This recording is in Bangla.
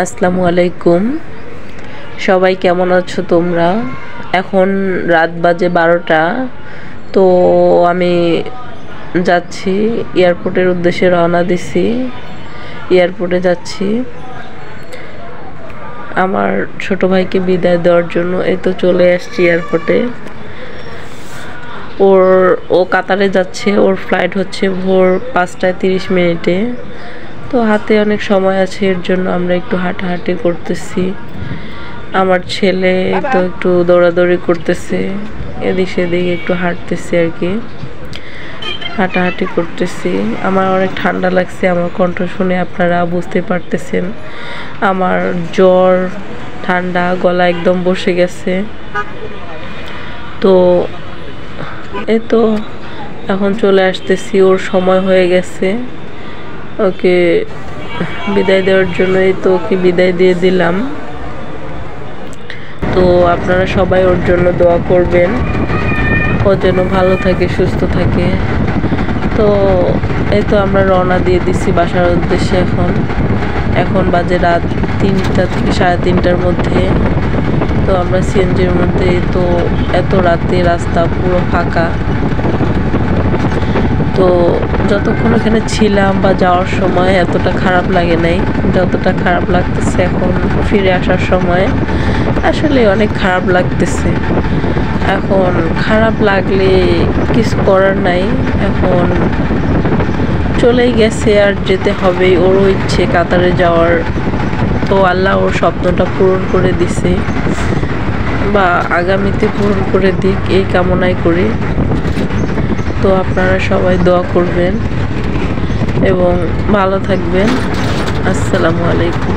আসসালামু আলাইকুম। সবাই কেমন আছো তোমরা? এখন রাত বাজে 12টা। তো আমি যাচ্ছি এয়ারপোর্টের উদ্দেশ্যে, রওনা দিছি। এয়ারপোর্টে যাচ্ছি আমার ছোট ভাইকে বিদায় দেওয়ার জন্য। এই তো চলে আসছি এয়ারপোর্টে। ও কাতারে যাচ্ছে। ওর ফ্লাইট হচ্ছে ভোর 5টা 30 মিনিটে। তো হাতে অনেক সময় আছে, এর জন্য আমরা একটু হাঁটাহাঁটি করতেছি। আমার ছেলে তো একটু দৌড়াদৌড়ি করতেছে, এদিক সেদিক একটু হাঁটতেছি আর কি, হাঁটাহাঁটি করতেছি। আমার অনেক ঠান্ডা লাগছে, আমার কণ্ঠ শুনে আপনারা বুঝতে পারতেছেন। আমার জ্বর, ঠান্ডা, গলা একদম বসে গেছে। তো এই তো এখন চলে আসতেছি, ওর সময় হয়ে গেছে। ওকে বিদায় দেওয়ার জন্য এই তো ওকে বিদায় দিয়ে দিলাম। তো আপনারা সবাই ওর জন্য দোয়া করবেন, ও যেন ভালো থাকে, সুস্থ থাকে। তো এই তো আমরা রওনা দিয়ে দিচ্ছি বাসার উদ্দেশ্যে। এখন বাজে রাত 3টা থেকে 3:30টার মধ্যে। তো আমরা সিএনজির মধ্যে। তো এত রাতে রাস্তা পুরো ফাঁকা। তো যতক্ষণ এখানে ছিলাম বা যাওয়ার সময় এতটা খারাপ লাগে নাই যতটা খারাপ লাগতেছে এখন ফিরে আসার সময়। আসলে অনেক খারাপ লাগতেছে। এখন খারাপ লাগলে কিছু করার নাই, এখন চলেই গেছে, আর যেতে হবেই। ওরও ইচ্ছে কাতারে যাওয়ার। তো আল্লাহ ওর স্বপ্নটা পূরণ করে দিছে, বা আগামীতে পূরণ করে দিক, এই কামনাই করি। তো আপনারা সবাই দোয়া করবেন এবং ভালো থাকবেন। আসসালামু আলাইকুম।